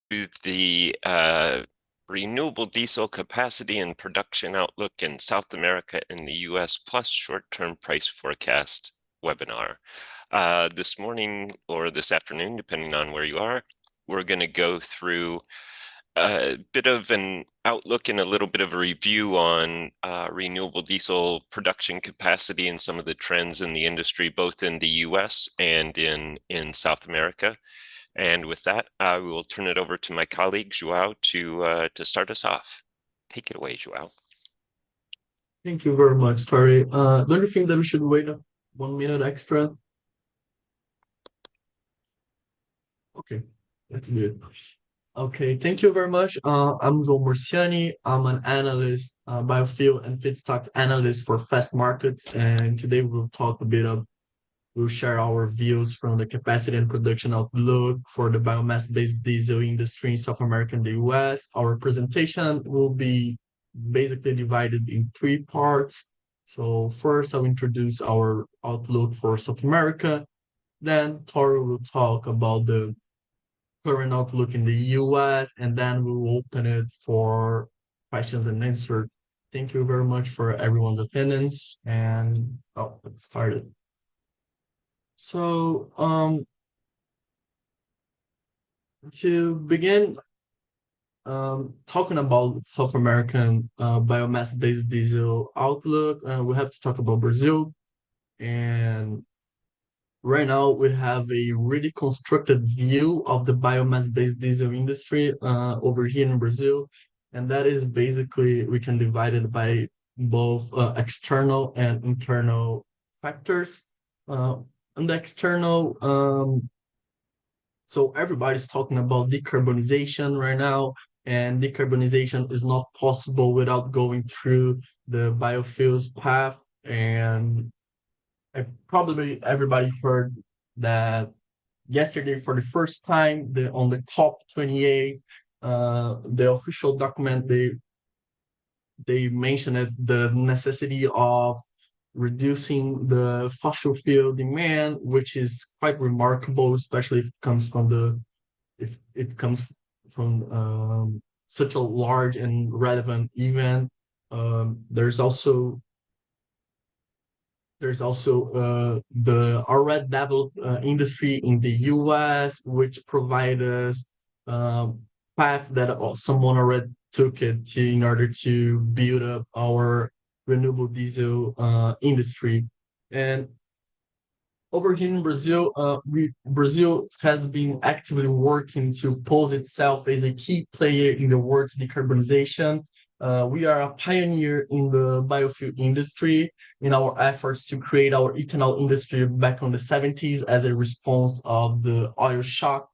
the renewable diesel capacity and production outlook in South America and the US, plus short-term price forecast webinar. This morning or this afternoon, depending on where you are, we're going to go through a bit of an outlook and a little bit of a review on renewable diesel production capacity and some of the trends in the industry, both in the US and in South America. And with that, I will turn it over to my colleague, Joao, to start us off. Take it away, Joao. Thank you very much, Tori. Don't you think that we should wait 1 minute extra? Okay, that's good. Okay, thank you very much. I'm João Murciani. I'm an analyst, biofuel and feedstocks analyst for Fast Markets, and today we'll share our views from the capacity and production outlook for the biomass-based diesel industry in South America and the US. Our presentation will be basically divided in three parts. So first, I'll introduce our outlook for South America. Then Tori will talk about the current outlook in the US, and then we'll open it for questions and answers. Thank you very much for everyone's attendance, and let's start it. So, to begin, talking about South American biomass-based diesel outlook, we have to talk about Brazil. And right now, we have a really constructed view of the biomass-based diesel industry over here in Brazil. And that is basically, we can divide it by both external and internal factors. On the external, so everybody's talking about decarbonization right now, and decarbonization is not possible without going through the biofuels path. And probably everybody heard that yesterday for the first time on the COP28, the official document, they mentioned the necessity of reducing the fossil fuel demand, which is quite remarkable, especially if it comes from such a large and relevant event. There's also the already developed industry in the US, which provide us path that someone already took it in order to build up our renewable diesel industry. And over here in Brazil, Brazil has been actively working to pose itself as a key player in the world's decarbonization. We are a pioneer in the biofuel industry in our efforts to create our ethanol industry back in the 70s as a response of the oil shock.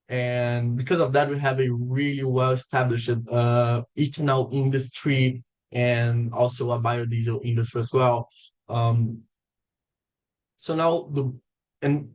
And because of that, we have a really well established ethanol industry and also a biodiesel industry as well. So now and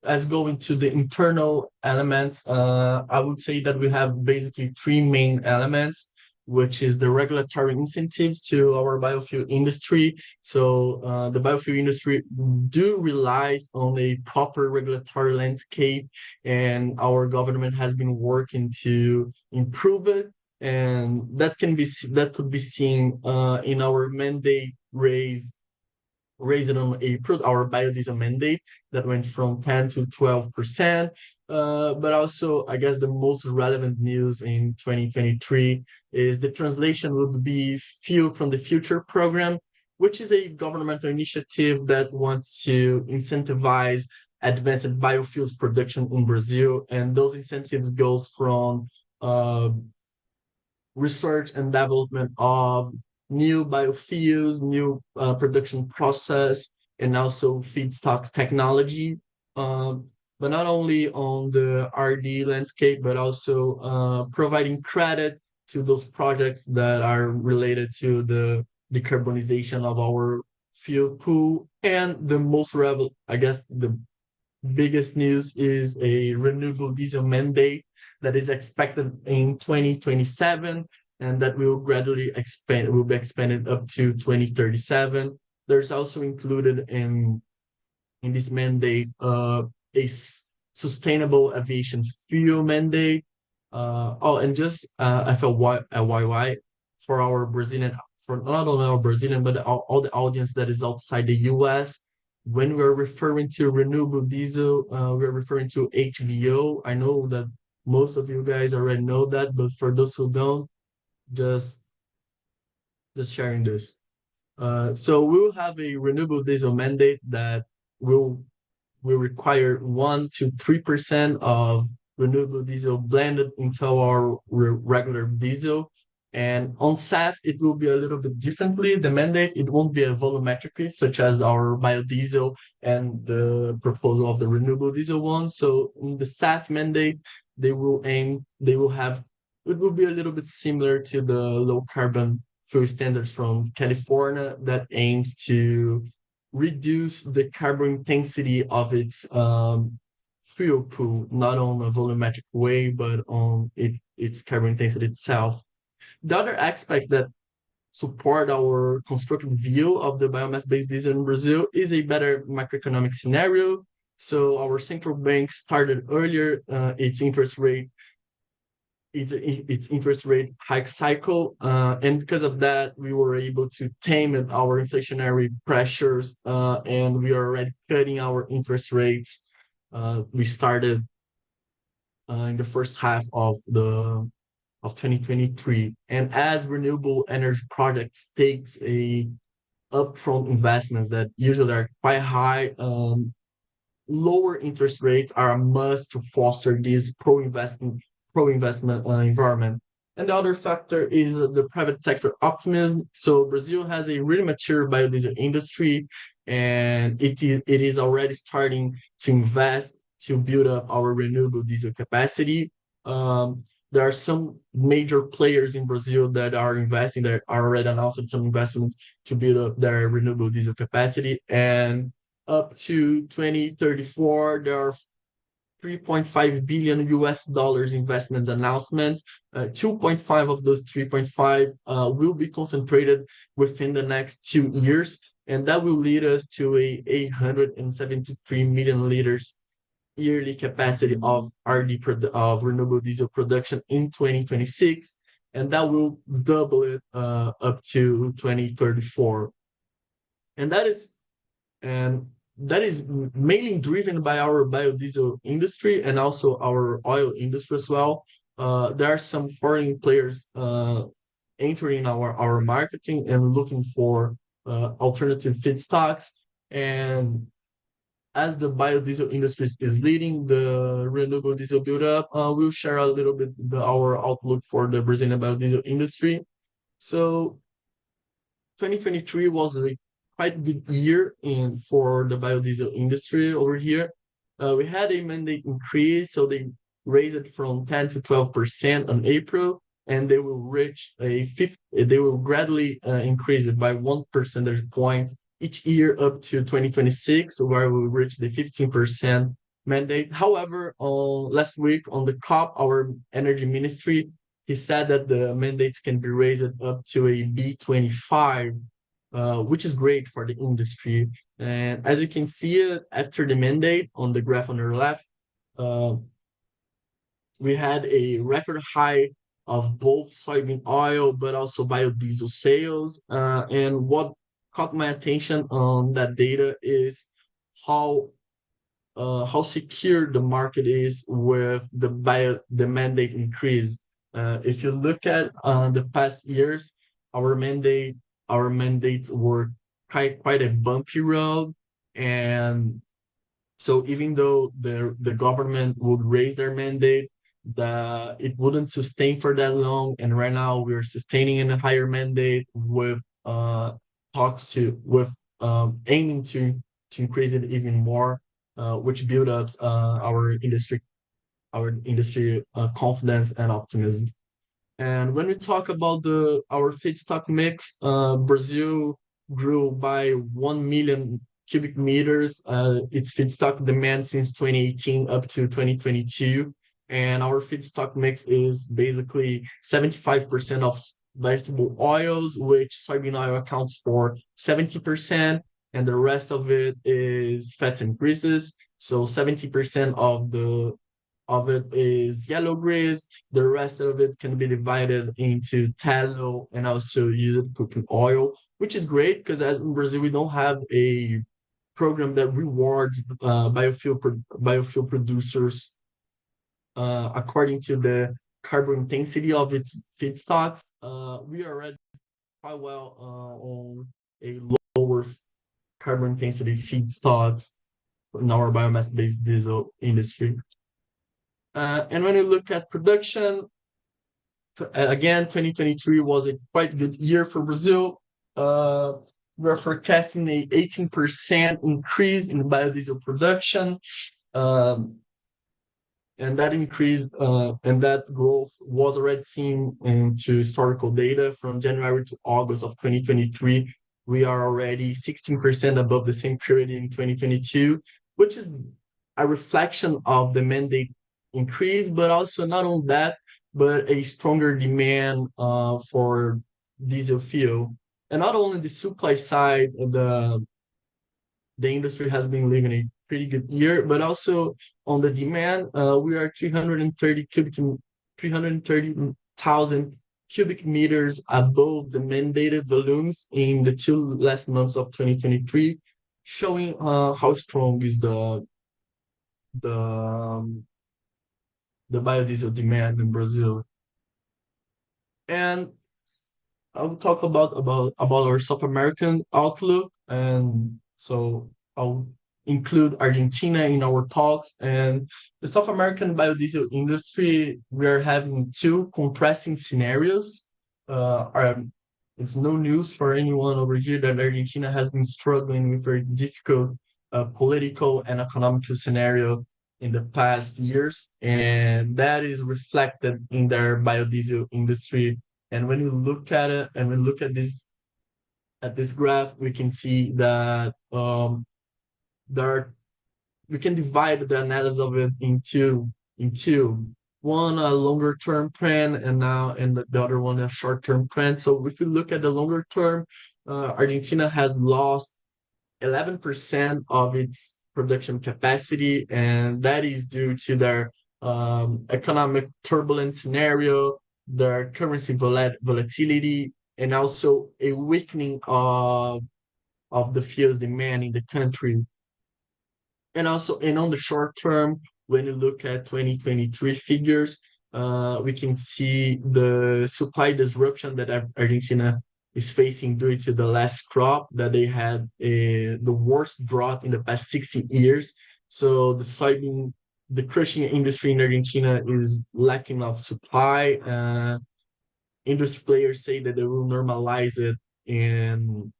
as going to the internal elements, I would say that we have basically three main elements, which is the regulatory incentives to our biofuel industry. So the biofuel industry do relies on a proper regulatory landscape, and our government has been working to improve it. And that could be seen in our mandate raised on April, our biodiesel mandate that went from 10 to 12%. But also, I guess the most relevant news in 2023 is the translation would be Fuel from the Future program, which is a governmental initiative that wants to incentivize advanced biofuels production in Brazil. And those incentives goes from research and development of new biofuels, new production process, and also feedstocks technology. But not only on the RD landscape, but also providing credit to those projects that are related to the decarbonization of our fuel pool. And I guess the biggest news is a renewable diesel mandate that is expected in 2027, and that will be expanded up to 2037. There's also included in this mandate a sustainable aviation fuel mandate, Oh, and just FYI for our Brazilian, for not only our Brazilian, but all the audience that is outside the US. When we're referring to renewable diesel, we're referring to HVO. I know that most of you guys already know that, but for those who don't, just just sharing this. So we will have a renewable diesel mandate that will we require 1 to 3% of renewable diesel blended into our regular diesel. And on SAF, it will be a little bit differently. The mandate, it won't be a volumetrically, such as our biodiesel and the proposal of the renewable diesel one. So in the SAF mandate, they will have, it will be a little bit similar to the low carbon fuel standards from California that aims to reduce the carbon intensity of its fuel pool, not on a volumetric way, but on its carbon intensity itself. The other aspect that support our constructive view of the biomass-based diesel in Brazil is a better macroeconomic scenario. So our central bank started earlier its interest rate hike cycle. And because of that, we were able to tame our inflationary pressures, and we are already cutting our interest rates. We started in the first half of 2023. And as renewable energy projects takes a upfront investments that usually are quite high, lower interest rates are a must to foster this pro investment environment. And the other factor is the private sector optimism. So Brazil has a really mature biodiesel industry, and it is already starting to invest to build up our renewable diesel capacity. There are some major players in Brazil that are investing, that are already announced some investments to build up their renewable diesel capacity. And up to 2034, there are 3.5 billion US dollars investments announcements. 2.5 of those 3.5 will be concentrated within the next 2 years. And that will lead us to a 873 million liters yearly capacity of of renewable diesel production in 2026. And that will double it up to 2034. And and that is mainly driven by our biodiesel industry and also our oil industry as well. There are some foreign players entering our marketing and looking for alternative feedstocks. And as the biodiesel industry is leading the renewable diesel buildup, we'll share a little bit our outlook for the Brazilian biodiesel industry. So 2023 was a quite good year for the biodiesel industry over here. We had a mandate increase, so they raised it from 10 to 12% on April, and they will reach a fifth. They will gradually increase it by 1 percentage point each year up to 2026, where we will reach the 15% mandate. However, last week on the COP, our energy ministry, he said that the mandates can be raised up to a B25, which is great for the industry. And as you can see, after the mandate on the graph on your left, uh, we had a record high of both soybean oil but also biodiesel sales. And what caught my attention on that data is how how secure the market is with the mandate increase. If you look at the past years, our mandates were quite a bumpy road. And so even though the government would raise their mandate, it wouldn't sustain for that long. And right now we're sustaining in a higher mandate with talks to with aiming to increase it even more, which build up our industry confidence and optimism. And when we talk about our feedstock mix, Brazil grew by 1 million cubic meters its feedstock demand since 2018 up to 2022. And our feedstock mix is basically 75% of vegetable oils, which soybean oil accounts for 70%, and the rest of it is fats and greases. So 70% of it is yellow grease. The rest of it can be divided into tallow and also used cooking oil, which is great because as in Brazil we don't have a program that rewards biofuel producers according to the carbon intensity of its feedstocks. We are already quite well on a lower carbon intensity feedstocks in our biomass-based diesel industry. And when you look at production, again, 2023 was a quite good year for Brazil. We're forecasting a 18% increase in biodiesel production. Um, and that increase and that growth was already seen into historical data from January to August of 2023. We are already 16% above the same period in 2022, which is a reflection of the mandate increase, but also not only that, but a stronger demand for diesel fuel. And not only the supply side, the industry has been living a pretty good year, but also on the demand, we are 330,000 cubic meters above the mandated volumes in the 2 last months of 2023, showing how strong is the um, the biodiesel demand in Brazil. And I'll talk about our South American outlook, and so I'll include Argentina in our talks. And the South American biodiesel industry, we are having two contrasting scenarios. It's no news for anyone over here that Argentina has been struggling with very difficult political and economical scenario in the past years, and that is reflected in their biodiesel industry. And when you look at it, and we look at this graph, we can see that there are, we can divide the analysis of it into one a longer term trend and the other one a short term trend. So if you look at the longer term, Argentina has lost 11% of its production capacity, and that is due to their economic turbulent scenario, their currency volatility, and also a weakening of the fuels demand in the country. And also, and on the short term, when you look at 2023 figures, we can see the supply disruption that Argentina is facing due to the last crop that they had the worst drought in the past 60 years. So the crushing industry in Argentina is lacking of supply. Industry players say that they will normalize it in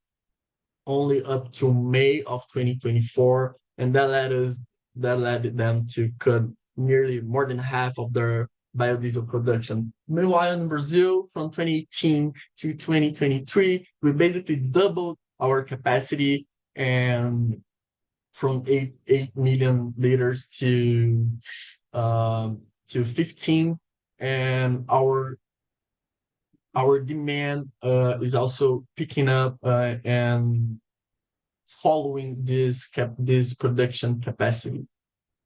only up to May of 2024, and that led them to cut nearly more than half of their biodiesel production. Meanwhile, in Brazil, from 2018 to 2023, we basically doubled our capacity and from 8 million liters to 15, and our demand is also picking up and following this production capacity.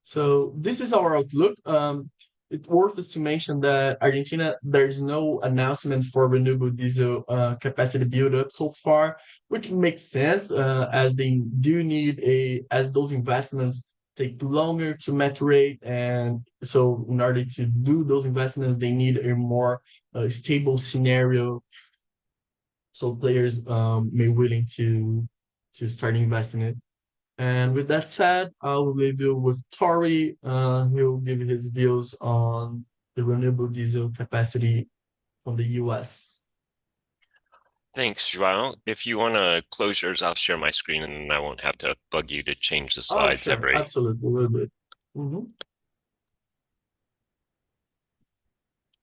So this is our outlook. It's worth it to mention that Argentina, there's no announcement for renewable diesel capacity build up so far, which makes sense as they do need as those investments take longer to maturate. And so in order to do those investments, they need a more stable scenario. So players may willing to start investing in it. And with that said, I will leave you with Tori. He'll give you his views on the renewable diesel capacity from the US. Thanks, Joao. If you want to close yours, I'll share my screen and then I won't have to bug you to change the Oh, slides sure. every. Absolutely. A little bit. Mm-hmm.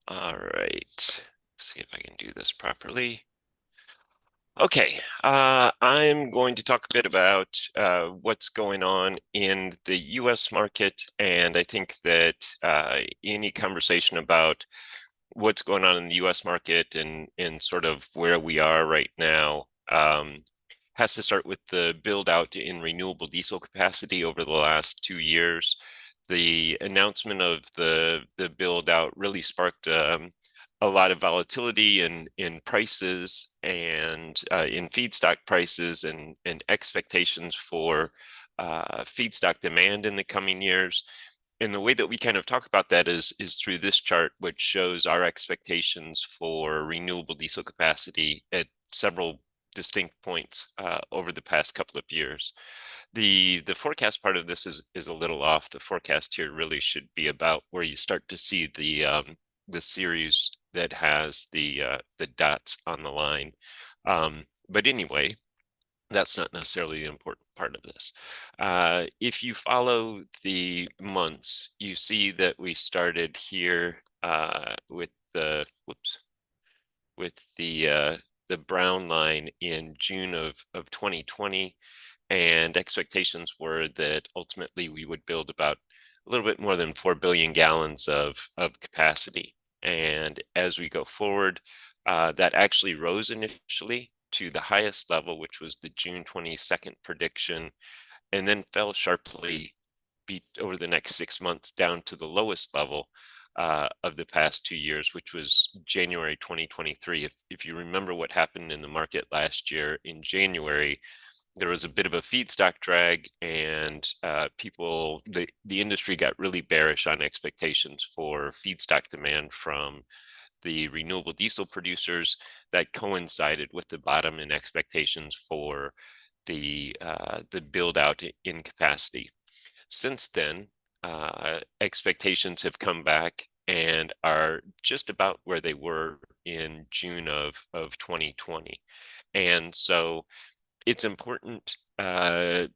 All right. See if I can do this properly. Okay, I'm going to talk a bit about what's going on in the US market, and I think that any conversation about what's going on in the US market and sort of where we are right now has to start with the build out in renewable diesel capacity over the last 2 years. The announcement of the build out really sparked a lot of volatility in prices and in feedstock prices and expectations for feedstock demand in the coming years. And the way that we kind of talk about that is through this chart, which shows our expectations for renewable diesel capacity at several distinct points over the past couple of years. The forecast part of this is a little off. The forecast here really should be about where you start to see the series that has the dots on the line. But anyway, that's not necessarily the important part of this. If you follow the months, you see that we started here with the whoops with the brown line in June of 2020, and expectations were that ultimately we would build about a little bit more than 4 billion gallons of capacity. And as we go forward, that actually rose initially to the highest level, which was the June 22nd prediction, and then fell sharply over the next 6 months down to the lowest level of the past 2 years, which was January 2023. If you remember what happened in the market last year in January, there was a bit of a feedstock drag, and the industry got really bearish on expectations for feedstock demand from the renewable diesel producers. That coincided with the bottom in expectations for the build out in capacity. Since then, expectations have come back and are just about where they were in June of 2020. And so it's important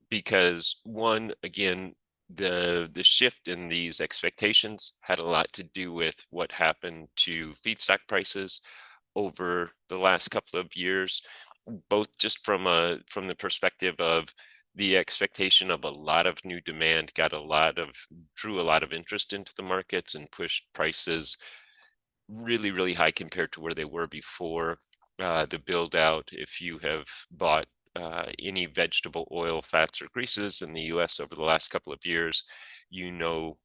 because one, again, the shift in these expectations had a lot to do with what happened to feedstock prices over the last couple of years, both just from the perspective of the expectation of a lot of new demand drew a lot of interest into the markets and pushed prices really, really high compared to where they were before the build out. If you have bought any vegetable oil, fats, or greases in the US over the last couple of years, you know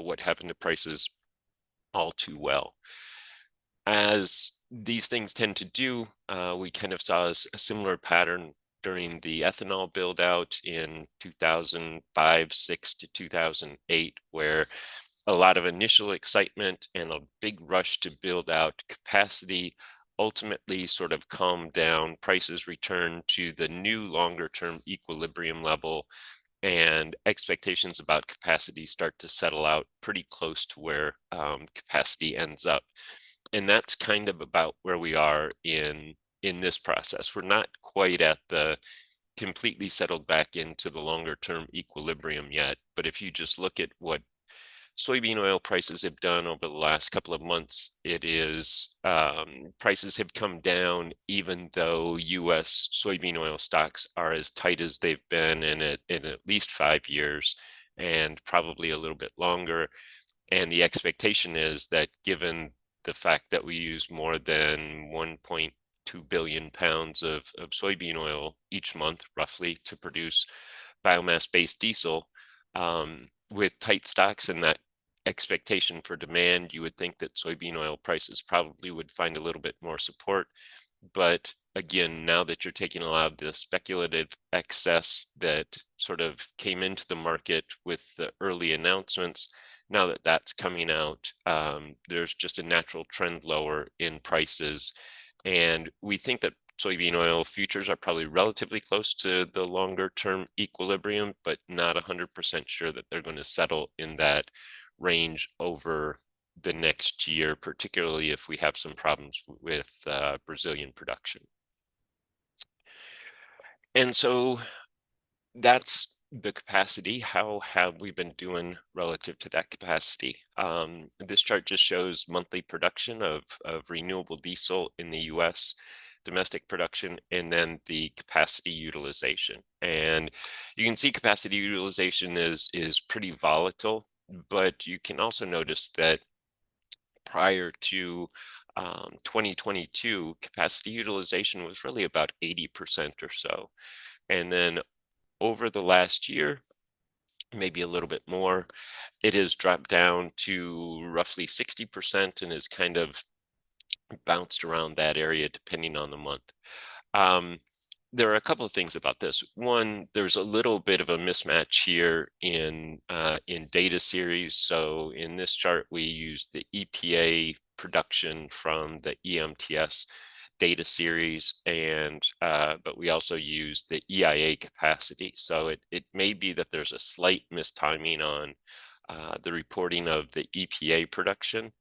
what happened to prices all too well. As these things tend to do, we kind of saw a similar pattern during the ethanol build out in 2005, 6 to 2008, where a lot of initial excitement and a big rush to build out capacity ultimately sort of calmed down. Prices returned to the new longer term equilibrium level, and expectations about capacity start to settle out pretty close to where capacity ends up. And that's kind of about where we are in this process. We're not quite at the completely settled back into the longer term equilibrium yet, but if you just look at what soybean oil prices have done over the last couple of months, it is prices have come down even though US soybean oil stocks are as tight as they've been in at least 5 years, and probably a little bit longer. And the expectation is that given the fact that we use more than 1.2 billion pounds of soybean oil each month, roughly, to produce biomass-based diesel, with tight stocks and that expectation for demand, you would think that soybean oil prices probably would find a little bit more support. But again, now that you're taking a lot of the speculative excess that sort of came into the market with the early announcements, now that that's coming out, there's just a natural trend lower in prices. And we think that soybean oil futures are probably relatively close to the longer term equilibrium, but not 100% sure that they're going to settle in that range over the next year, particularly if we have some problems with Brazilian production. And so that's the capacity. How have we been doing relative to that capacity? This chart just shows monthly production of renewable diesel in the US, domestic production, and then the capacity utilization. And you can see capacity utilization is pretty volatile, but you can also notice that prior to 2022, capacity utilization was really about 80% or so. And then over the last year, maybe a little bit more. It has dropped down to roughly 60% and has kind of bounced around that area depending on the month. Um, there are a couple of things about this. One, there's a little bit of a mismatch here in data series. So in this chart, we use the EPA production from the EMTS data series, and but we also use the EIA capacity. So it may be that there's a slight mistiming on the reporting of the EPA production,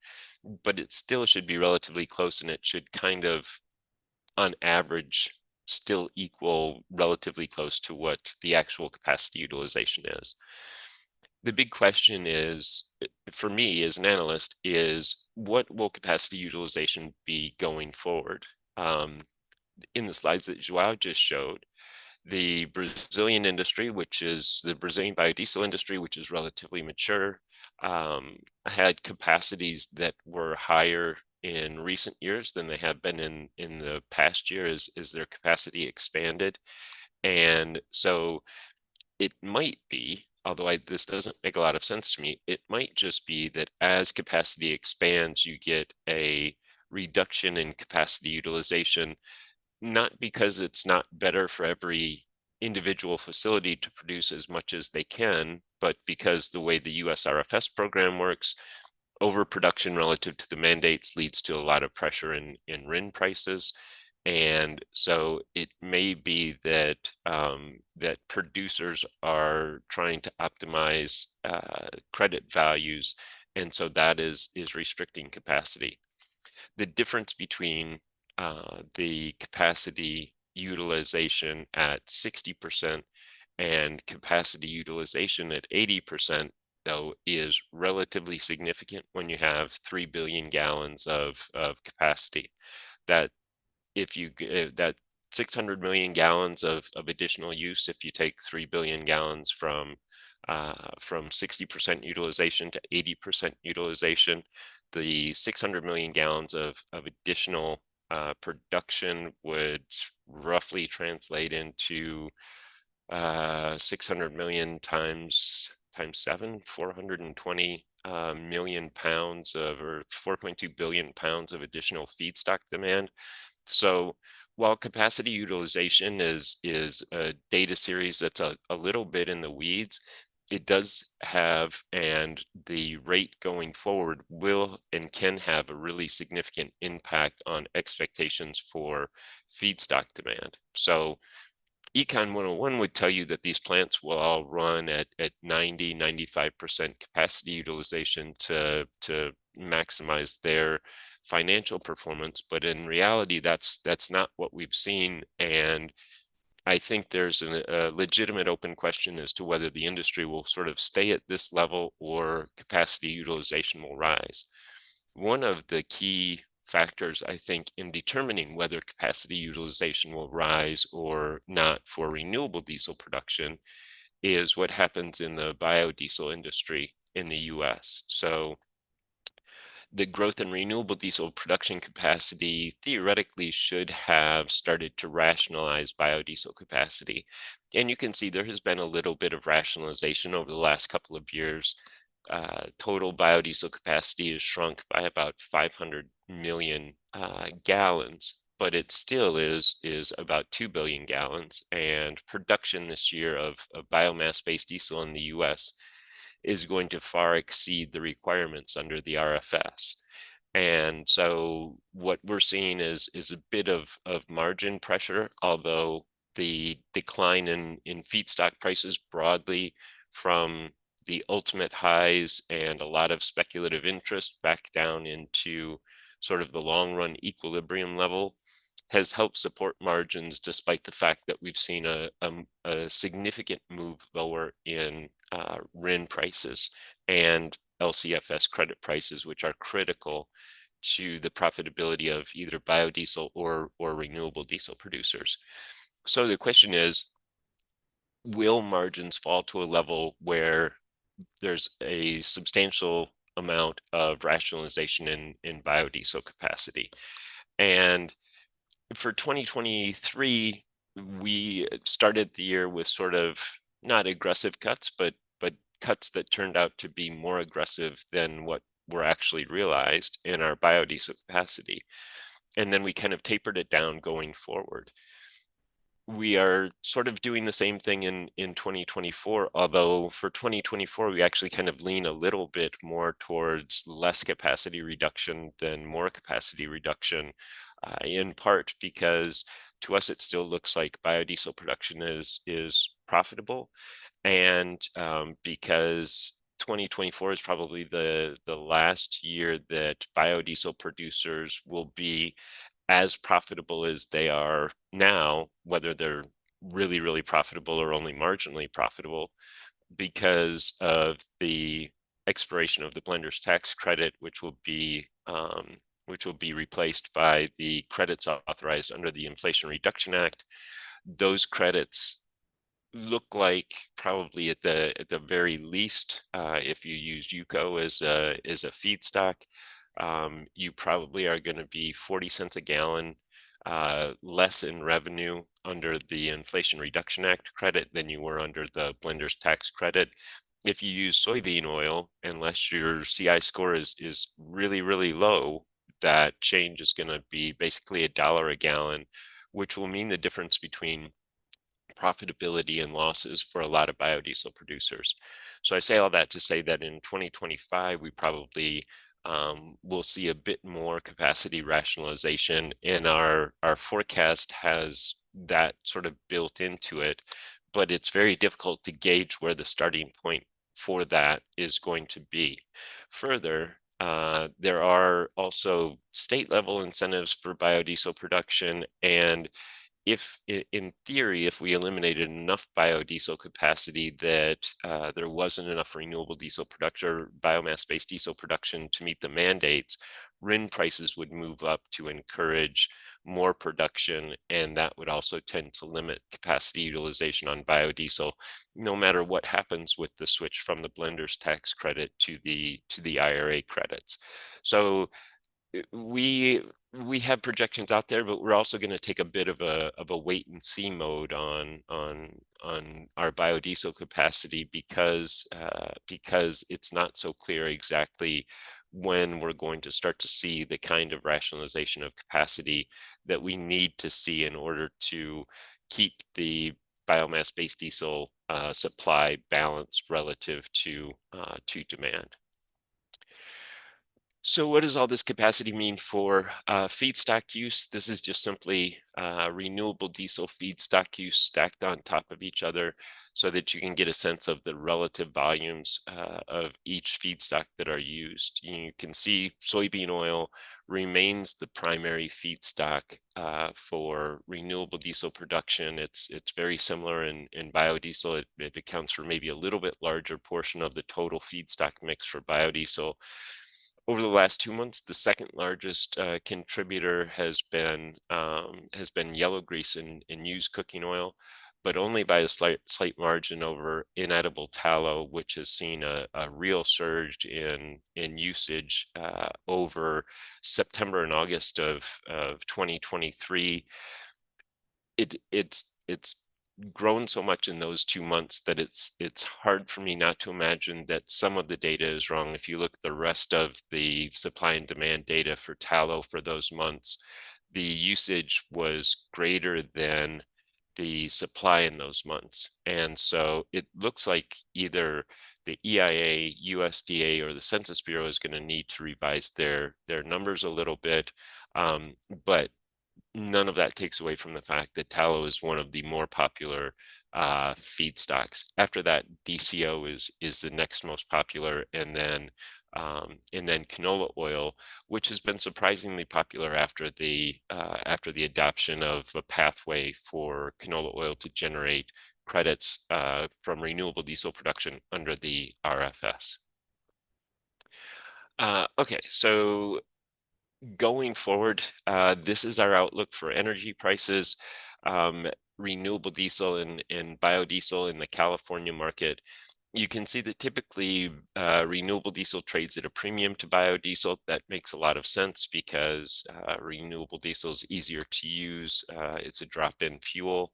but it still should be relatively close, and it should kind of, on average, still equal relatively close to what the actual capacity utilization is. The big question is, for me as an analyst, is what will capacity utilization be going forward? In the slides that Joao just showed, the Brazilian industry, which is the Brazilian biodiesel industry, which is relatively mature, had capacities that were higher in recent years than they have been in the past year as their capacity expanded. And so it might be, although this doesn't make a lot of sense to me, it might just be that as capacity expands, you get a reduction in capacity utilization, not because it's not better for every individual facility to produce as much as they can, but because the way the US RFS program works, overproduction relative to the mandates leads to a lot of pressure in RIN prices. And so it may be that that producers are trying to optimize credit values, and so that is restricting capacity. The difference between the capacity utilization at 60% and capacity utilization at 80%, though, is relatively significant when you have 3 billion gallons of capacity. That if you that 600 million gallons of additional use, if you take 3 billion gallons from 60% utilization to 80% utilization, the 600 million gallons of additional production would roughly translate into 600 million times 7, 420 million pounds of, or 4.2 billion pounds of additional feedstock demand. So while capacity utilization is a data series that's a little bit in the weeds, it does have, and the rate going forward will and can have a really significant impact on expectations for feedstock demand. So Econ 101 would tell you that these plants will all run at 90, 95% capacity utilization to maximize their financial performance. But in reality, that's not what we've seen. And I think there's a legitimate open question as to whether the industry will sort of stay at this level or capacity utilization will rise. One of the key factors, I think, in determining whether capacity utilization will rise or not for renewable diesel production is what happens in the biodiesel industry in the US. So the growth in renewable diesel production capacity theoretically should have started to rationalize biodiesel capacity. And you can see there has been a little bit of rationalization over the last couple of years. Total biodiesel capacity has shrunk by about 500 million gallons, but it still is about 2 billion gallons. And production this year of biomass-based diesel in the US is going to far exceed the requirements under the RFS. And so what we're seeing is a bit of margin pressure, although the decline in feedstock prices broadly from the ultimate highs and a lot of speculative interest back down into sort of the long run equilibrium level has helped support margins, despite the fact that we've seen a significant move lower in RIN prices and LCFS credit prices, which are critical to the profitability of either biodiesel or renewable diesel producers. So the question is, will margins fall to a level where there's a substantial amount of rationalization in biodiesel capacity? And for 2023, we started the year with sort of not aggressive cuts, but cuts that turned out to be more aggressive than what were actually realized in our biodiesel capacity. And then we kind of tapered it down going forward. We are sort of doing the same thing in 2024, although for 2024, we actually kind of lean a little bit more towards less capacity reduction than more capacity reduction, in part because to us, it still looks like biodiesel production is profitable. And because 2024 is probably the last year that biodiesel producers will be as profitable as they are now, whether they're really, really profitable or only marginally profitable, because of the expiration of the blender's tax credit, which will be replaced by the credits authorized under the Inflation Reduction Act. Those credits look like probably at the very least, if you use UCO as a feedstock, you probably are going to be 40 cents a gallon less in revenue under the Inflation Reduction Act credit than you were under the blender's tax credit. If you use soybean oil, unless your CI score is really, really low, that change is going to be basically $1 a gallon, which will mean the difference between profitability and losses for a lot of biodiesel producers. So I say all that to say that in 2025, we probably will see a bit more capacity rationalization, and our forecast has that sort of built into it, but it's very difficult to gauge where the starting point for that is going to be. Further, there are also state level incentives for biodiesel production, and if in theory, if we eliminated enough biodiesel capacity that there wasn't enough renewable diesel production or biomass-based diesel production to meet the mandates, RIN prices would move up to encourage more production, and that would also tend to limit capacity utilization on biodiesel, no matter what happens with the switch from the blender's tax credit to the IRA credits. So we we have projections out there, but we're also going to take a bit of a wait and see mode on our biodiesel capacity because it's not so clear exactly when we're going to start to see the kind of rationalization of capacity that we need to see in order to keep the biomass-based diesel supply balanced relative to demand. So what does all this capacity mean for feedstock use? This is just simply renewable diesel feedstock use stacked on top of each other so that you can get a sense of the relative volumes of each feedstock that are used. You can see soybean oil remains the primary feedstock for renewable diesel production. It's very similar in biodiesel. It accounts for maybe a little bit larger portion of the total feedstock mix for biodiesel. Over the last 2 months, the second largest contributor has been yellow grease in used cooking oil, but only by a slight margin over inedible tallow, which has seen a real surge in usage over September and August of 2023. It's grown so much in those 2 months that it's hard for me not to imagine that some of the data is wrong. If you look at the rest of the supply and demand data for tallow for those months, the usage was greater than the supply in those months. And so it looks like either the EIA, USDA, or the Census Bureau is going to need to revise their numbers a little bit. But none of that takes away from the fact that tallow is one of the more popular feedstocks. After that, DCO is the next most popular, and then canola oil, which has been surprisingly popular after the adoption of a pathway for canola oil to generate credits from renewable diesel production under the RFS. Okay, so going forward, this is our outlook for energy prices, renewable diesel and biodiesel in the California market. You can see that typically renewable diesel trades at a premium to biodiesel. That makes a lot of sense because renewable diesel is easier to use. It's a drop-in fuel.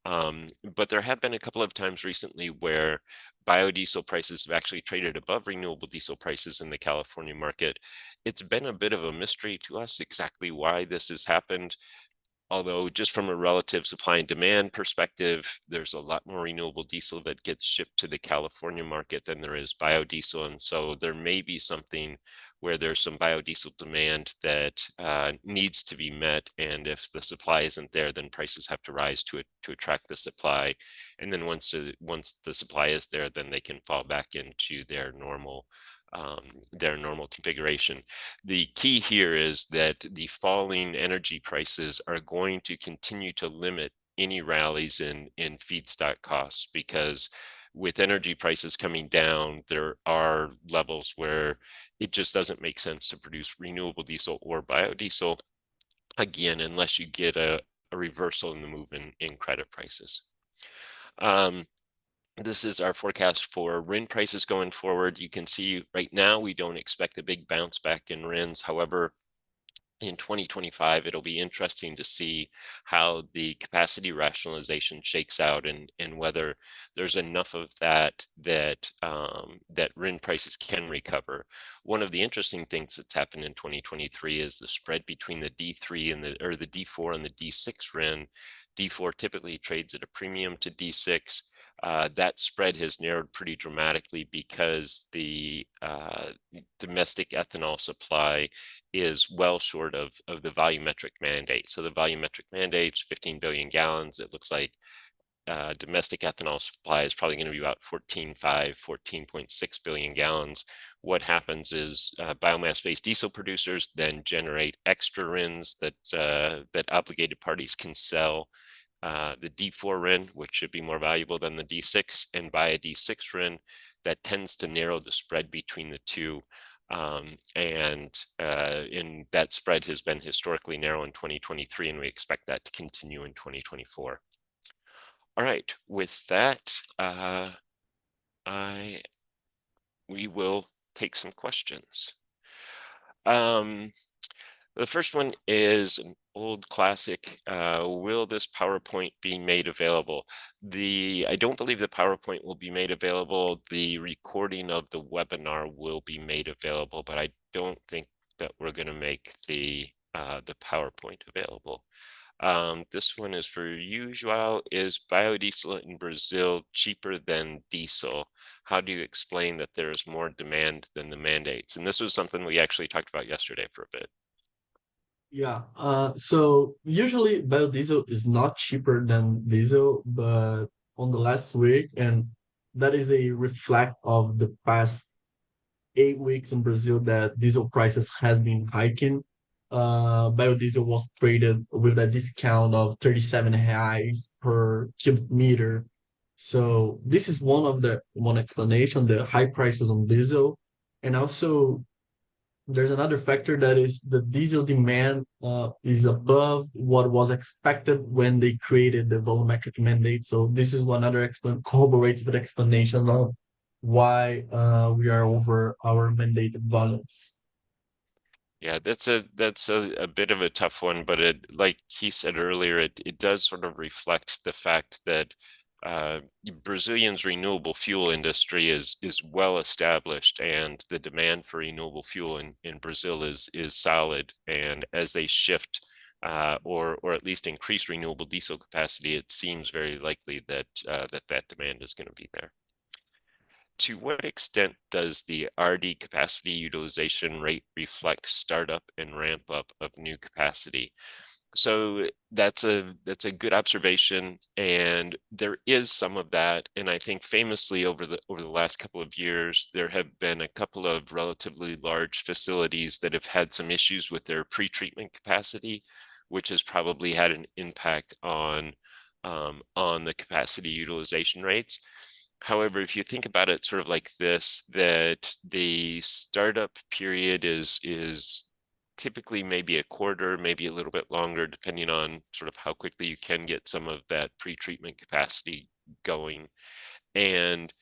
But there have been a couple of times recently where biodiesel prices have actually traded above renewable diesel prices in the California market. It's been a bit of a mystery to us exactly why this has happened. Although just from a relative supply and demand perspective, there's a lot more renewable diesel that gets shipped to the California market than there is biodiesel. And so there may be something where there's some biodiesel demand that needs to be met. And if the supply isn't there, then prices have to rise to attract the supply. And then once the supply is there, then they can fall back into their normal configuration. The key here is that the falling energy prices are going to continue to limit any rallies in feedstock costs, because with energy prices coming down, there are levels where it just doesn't make sense to produce renewable diesel or biodiesel, again, unless you get a reversal in the move in credit prices. This is our forecast for RIN prices going forward. You can see right now we don't expect a big bounce back in RINs. However, in 2025, it'll be interesting to see how the capacity rationalization shakes out, and whether there's enough of that RIN prices can recover. One of the interesting things that's happened in 2023 is the spread between the D3 and the D4 and the D6 RIN. D4 typically trades at a premium to D6. That spread has narrowed pretty dramatically because the domestic ethanol supply is well short of the volumetric mandate. So the volumetric mandate is 15 billion gallons. It looks like domestic ethanol supply is probably going to be about 14.5, 14.6 billion gallons. What happens is biomass-based diesel producers then generate extra RINs that obligated parties can sell the D4 RIN, which should be more valuable than the D6, and buy a D6 RIN that tends to narrow the spread between the two. And that spread has been historically narrow in 2023, and we expect that to continue in 2024. All right, with that, we will take some questions. The first one is an old classic. Will this PowerPoint be made available? I don't believe the PowerPoint will be made available. The recording of the webinar will be made available, but I don't think that we're going to make the PowerPoint available. This one is for you, Joao. Is biodiesel in Brazil cheaper than diesel? How do you explain that there is more demand than the mandates? And this was something we actually talked about yesterday for a bit. Yeah. So usually biodiesel is not cheaper than diesel, but on the last week, and that is a reflect of the past 8 weeks in Brazil that diesel prices has been hiking. Biodiesel was traded with a discount of 37 reais per cubic meter. So this is one explanation, the high prices on diesel. And also there's another factor that is the diesel demand is above what was expected when they created the volumetric mandate. So this is one other corroborates with explanation of why we are over our mandated volumes. Yeah, that's a bit of a tough one, but like he said earlier, it does sort of reflect the fact that uh, Brazilian's renewable fuel industry is well established, and the demand for renewable fuel in Brazil is solid. And as they shift or at least increase renewable diesel capacity, it seems very likely that that demand is going to be there. To what extent does the RD capacity utilization rate reflect startup and ramp up of new capacity? So that's a good observation, and there is some of that. And I think famously over the last couple of years, there have been a couple of relatively large facilities that have had some issues with their pretreatment capacity, which has probably had an impact on the capacity utilization rates. However, if you think about it sort of like this, that the startup period is typically maybe a quarter, maybe a little bit longer, depending on sort of how quickly you can get some of that pre-treatment capacity going. And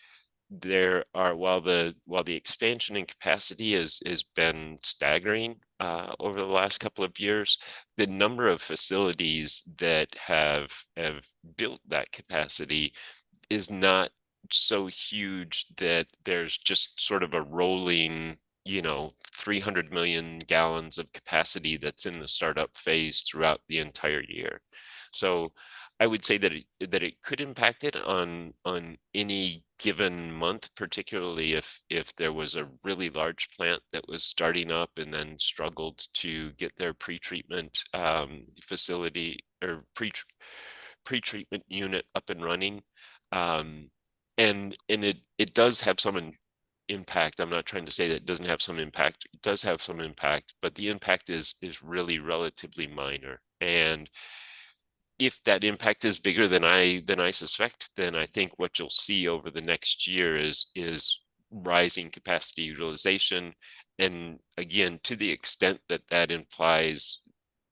there are, while the expansion in capacity is been staggering, over the last couple of years. The number of facilities that have built that capacity is not so huge that there's just sort of a rolling, 300 million gallons of capacity that's in the startup phase throughout the entire year. So I would say that it could impact it on any given month, particularly if there was a really large plant that was starting up and then struggled to get their pretreatment facility or pre-treatment unit up and running. Um, and it does have some impact. I'm not trying to say that it doesn't have some impact. It does have some impact, but the impact is really relatively minor. And if that impact is bigger than I suspect, then I think what you'll see over the next year is rising capacity utilization. And again, to the extent that that implies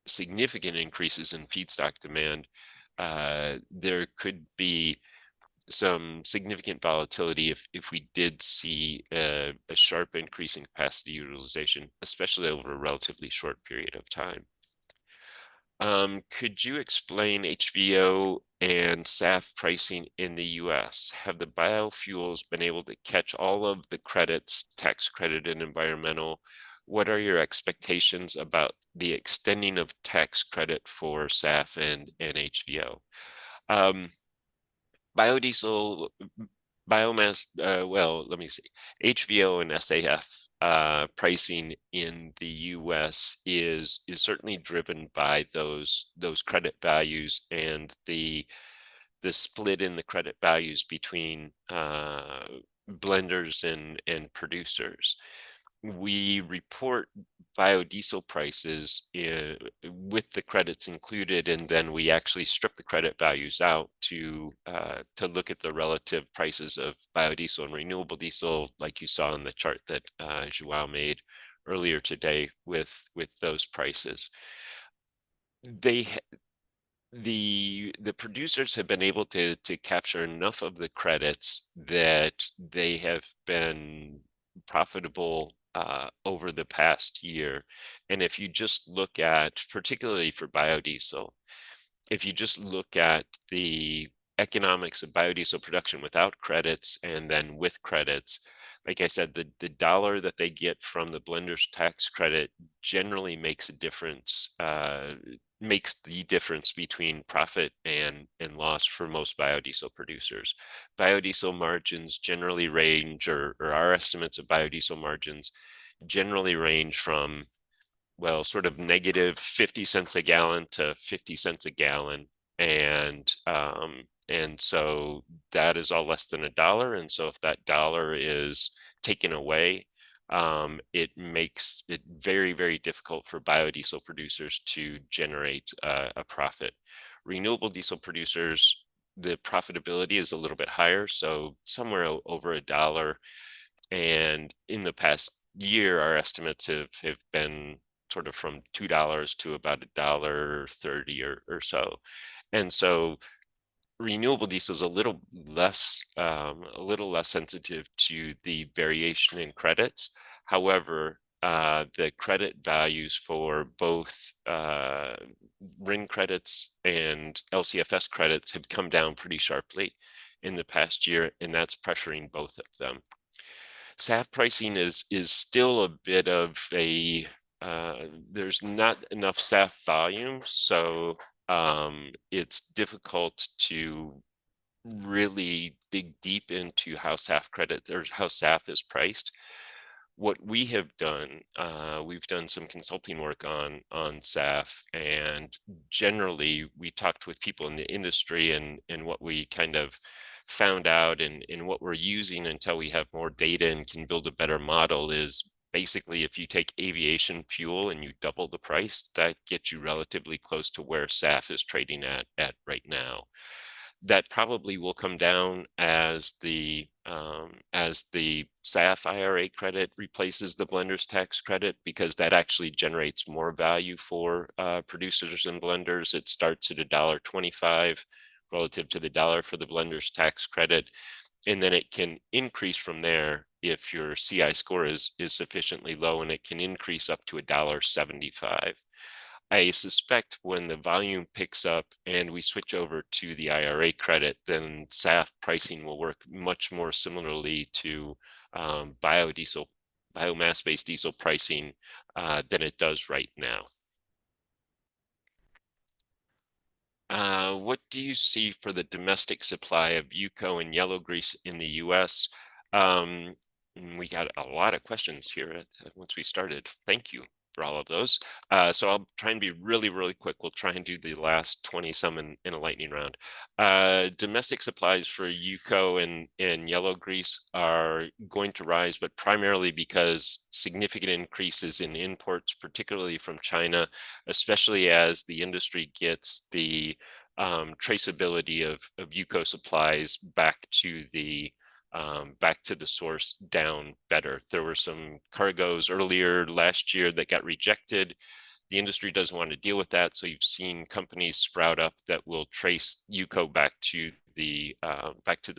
significant increases in feedstock demand, there could be some significant volatility if we did see a sharp increase in capacity utilization, especially over a relatively short period of time. Could you explain HVO and SAF pricing in the US? Have the biofuels been able to catch all of the credits, tax credit and environmental? What are your expectations about the extending of tax credit for SAF and HVO? Um, Biodiesel, biomass, well, let me see. HVO and SAF pricing in the US is certainly driven by those credit values and the split in the credit values between blenders and producers. We report biodiesel prices with the credits included, and then we actually strip the credit values out to look at the relative prices of biodiesel and renewable diesel, like you saw in the chart that Joao made earlier today with those prices. They the producers have been able to capture enough of the credits that they have been profitable over the past year. And if you just look at, particularly for biodiesel, if you just look at the economics of biodiesel production without credits and then with credits, like I said, the dollar that they get from the blender's tax credit generally makes a difference, makes the difference between profit and loss for most biodiesel producers. Biodiesel margins generally range, or our estimates of biodiesel margins generally range from, well, sort of negative 50 cents a gallon to 50 cents a gallon. And so that is all less than $1. And so if that dollar is taken away, it makes it very, very difficult for biodiesel producers to generate a profit. Renewable diesel producers, the profitability is a little bit higher, so somewhere over $1. And in the past year, our estimates have been sort of from $2 to about $1.30 or so. And so renewable diesel is a little less sensitive to the variation in credits. However, the credit values for both RIN credits and LCFS credits have come down pretty sharply in the past year, and that's pressuring both of them. SAF pricing is still a bit of a there's not enough SAF volume, so it's difficult to really dig deep into how SAF credit or how SAF is priced. What we have done, we've done some consulting work on SAF, and generally we talked with people in the industry, and what we kind of found out and what we're using until we have more data and can build a better model is basically if you take aviation fuel and you double the price, that gets you relatively close to where SAF is trading at right now. That probably will come down as the SAF IRA credit replaces the blender's tax credit, because that actually generates more value for producers and blenders. It starts at $1.25 relative to the dollar for the blender's tax credit, and then it can increase from there if your CI score is sufficiently low, and it can increase up to $1.75. I suspect when the volume picks up and we switch over to the IRA credit, then SAF pricing will work much more similarly to biodiesel, biomass-based diesel pricing than it does right now. What do you see for the domestic supply of UCO and yellow grease in the US? We got a lot of questions here once we started. Thank you for all of those. So I'll try and be really, really quick. We'll try and do the last 20 some in a lightning round. Domestic supplies for UCO and yellow grease are going to rise, but primarily because significant increases in imports, particularly from China, especially as the industry gets the traceability of UCO supplies back to the source down better. There were some cargoes earlier last year that got rejected. The industry doesn't want to deal with that, so you've seen companies sprout up that will trace UCO back to the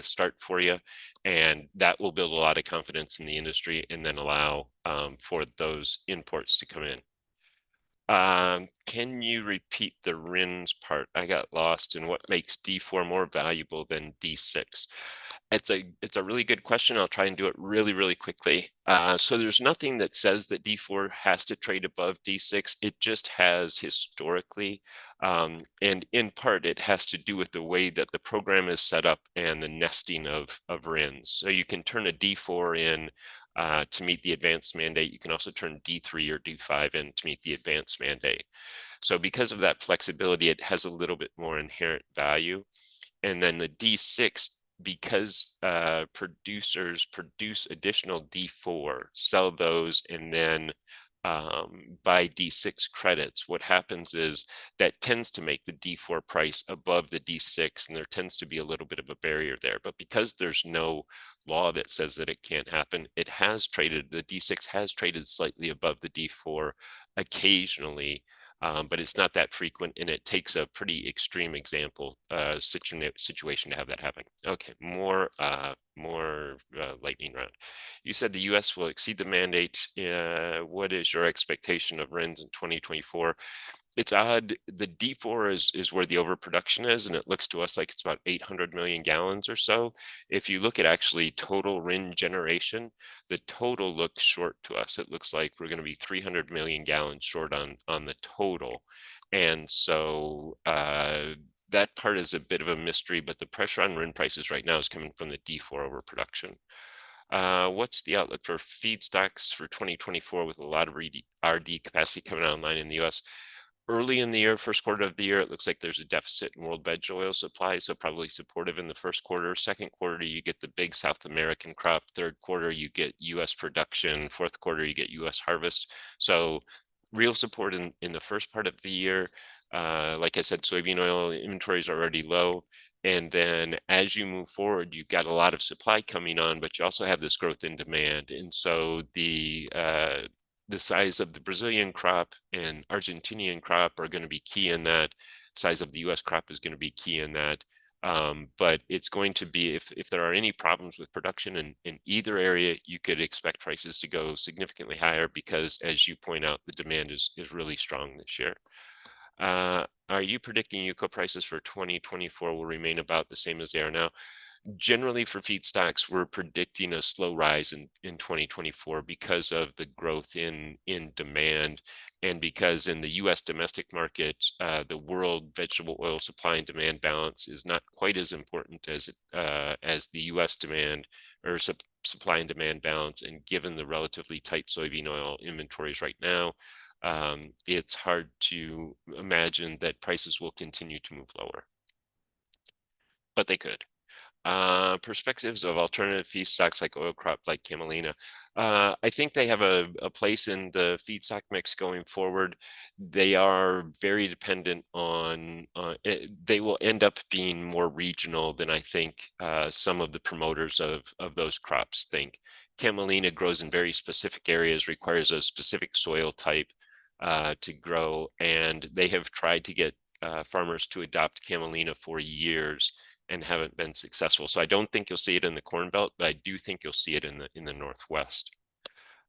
start for you, and that will build a lot of confidence in the industry and then allow for those imports to come in. Can you repeat the RINs part? I got lost in what makes D4 more valuable than D6. It's a really good question. I'll try and do it really, really quickly. So there's nothing that says that D4 has to trade above D6. It just has historically, and in part it has to do with the way that the program is set up and the nesting of RINs. So you can turn a D4 in to meet the advanced mandate. You can also turn D3 or D5 in to meet the advanced mandate. So because of that flexibility, it has a little bit more inherent value. And then the D6, because producers produce additional D4, sell those, and then buy D6 credits, what happens is that tends to make the D4 price above the D6, and there tends to be a little bit of a barrier there. But because there's no law that says that it can't happen, the D6 has traded slightly above the D4 occasionally, but it's not that frequent, and it takes a pretty extreme situation to have that happen. Okay, more lightning round. You said the U.S. will exceed the mandate. What is your expectation of RINs in 2024? It's odd. The D4 is where the overproduction is, and it looks to us like it's about 800 million gallons or so. If you look at actually total RIN generation, the total looks short to us. It looks like we're going to be 300 million gallons short on the total. And so that part is a bit of a mystery, but the pressure on RIN prices right now is coming from the D4 overproduction. What's the outlook for feedstocks for 2024 with a lot of RD capacity coming online in the US? Early in the year, first quarter of the year, it looks like there's a deficit in world veg oil supply, so probably supportive in the first quarter. Second quarter, you get the big South American crop. Third quarter, you get US production. Fourth quarter, you get US harvest. So real support in the first part of the year. Like I said, soybean oil inventories are already low. And then as you move forward, you've got a lot of supply coming on, but you also have this growth in demand. And so the size of the Brazilian crop and Argentinian crop are going to be key in that. Size of the US crop is going to be key in that. But it's going to be, if there are any problems with production in either area, you could expect prices to go significantly higher because, as you point out, the demand is really strong this year. Are you predicting UCO prices for 2024 will remain about the same as they are now? Generally for feedstocks, we're predicting a slow rise in 2024 because of the growth in demand, and because in the US domestic market, the world vegetable oil supply and demand balance is not quite as important as the US demand or supply and demand balance. And given the relatively tight soybean oil inventories right now, it's hard to imagine that prices will continue to move lower, but they could. Perspectives of alternative feedstocks like oil crop, like camelina. I think they have a place in the feedstock mix going forward. They are very dependent on, they will end up being more regional than I think some of the promoters of those crops think. Camelina grows in very specific areas, requires a specific soil type to grow, and they have tried to get farmers to adopt camelina for years, and haven't been successful. So I don't think you'll see it in the Corn Belt, but I do think you'll see it in the Northwest.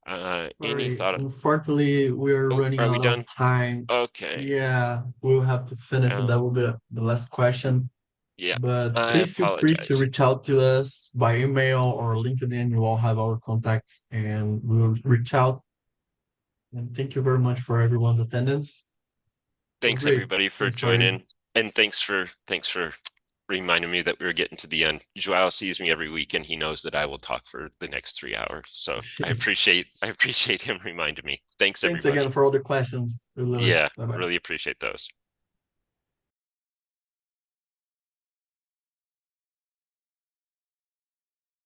Any Sorry, thought? unfortunately, we're Oh, running are we out of done? time. Okay. Yeah, we'll have to finish, and Um, that will be the last question. yeah, But I please feel free to apologize. reach out to us by email or LinkedIn. You all have our contacts, and we'll reach out. And thank you very much for everyone's attendance. It was Thanks great. everybody for Thanks for joining, and thanks for reminding me that we were getting to the end. Joao sees me every week, and he knows that I will talk for the next 3 hours. So I appreciate him reminding me. Thanks thanks again everybody. for all the questions. Really, Yeah, bye bye. really appreciate those.